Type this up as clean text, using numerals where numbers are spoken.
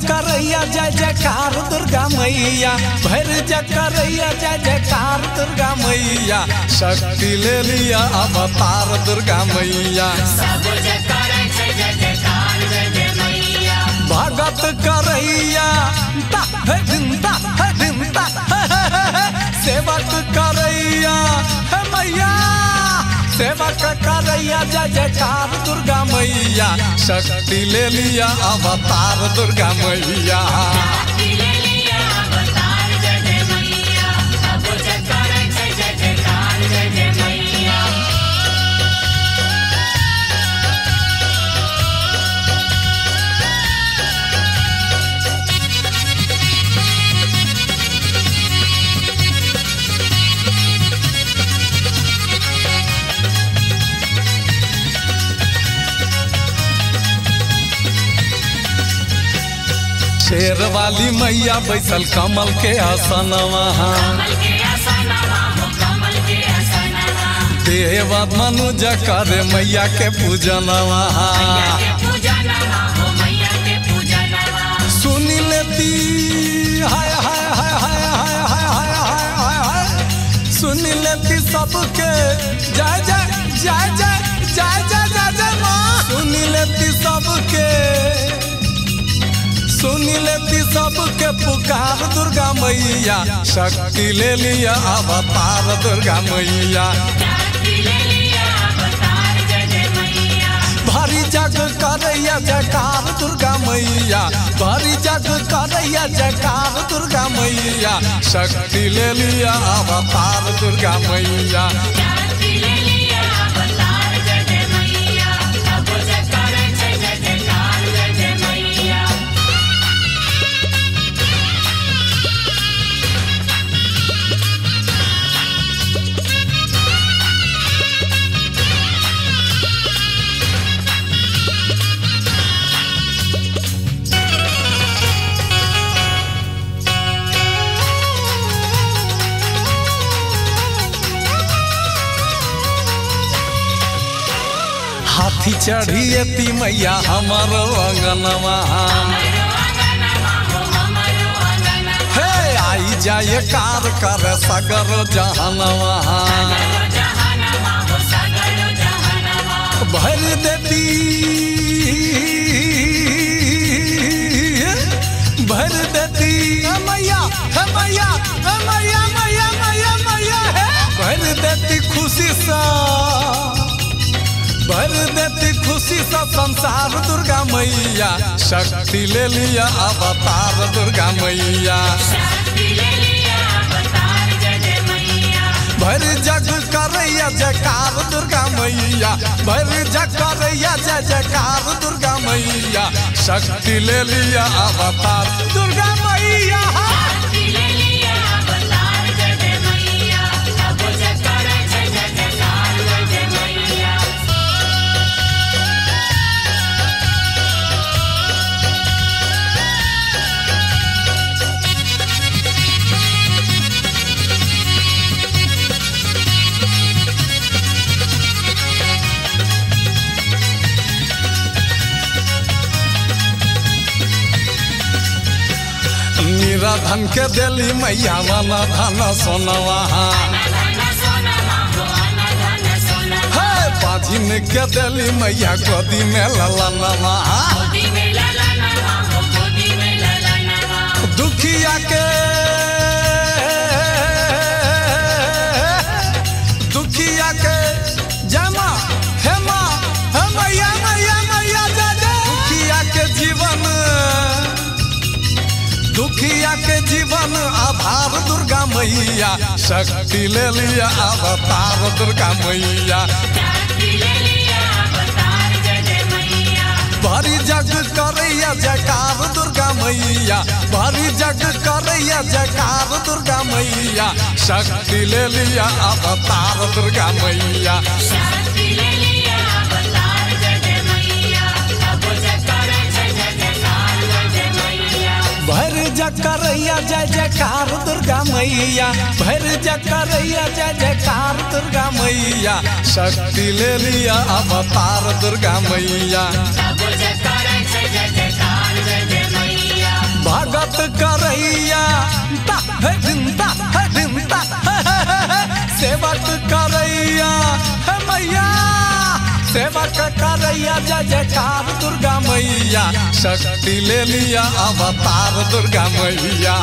करैया जय जयकार दुर्गा मैया, भैर करैया जय जयकार दुर्गा मैया, शक्ति ले लिया अवतार दुर्गा मैया। भगत करैया सेवक करैया मैया, सेवक करैया जय जयकार दुर्गा मैया, शक्ति ले लिया अवतार दुर्गा मैया। शेर वाली मैया बैसल कमल के आसनवा, देव मनुज करे मैया के पूजनवा। सुनी लेती हाय हाय हाय हाय हाय हाय हाय हाय हाय, सुनी लेती सबके जय जय जय जय जय जय जय जय माँ। सुनी लेती सबके, सुनी लेती सबके पुकार दुर्गा मैया, शक्ति ले लिया अवतार दुर्गा मैया। भारी जग करैया जयकार दुर्गा मैया, भारी जग करैया जयकार दुर्गा मैया, शक्ति ले लिया अवतार दुर्गा मैया। हाथी चढ़ियती मैया हमारो अंगनवा, हे आई जाए कार कर सगर जहनवा। भर देती भर देती मैया है मैया है मैया मैया मैया मैया है, भर देती खुशी सा, भर देती खुशी सा संसार दुर्गा मैया, शक्ति ले लिया अवतार दुर्गा मैया। भर जग करैया जयकार दुर्गा मैया, भर जग करैया जय जयकार दुर्गा मैया, शक्ति ले लिया अवतार दुर्गा मैया। धन के दिली मैया वाला धन सोनवा, है बाजिन के दिली मैया गोदी में ललनवा। दुखिया के दुखिया के जमा है माँ है मैया मैया मैया जय, दुखिया के जीवन, दुखिया के जीवन आधार दुर्गा मैया, शक्ति ले लिया अवतार दुर्गा मैया। भारी जग करैया जयकार दुर्गा मैया, भारी जग करैया जयकार दुर्गा मैया, शक्ति ले लिया अवतार दुर्गा मैया। भैर करैया जय जयकार दुर्गा मैया, भैर करैया जय जयकार दुर्गा मैया, शक्ति ले लिया अवतार दुर्गा मैया। जय जयकार जय जयकार जय जय मैया। भगत करैया सेवक करैया मैया सेवक करैया जय जयकार दुर्गा मैया शक्ति ले लिया अवतार दुर्गा मैया।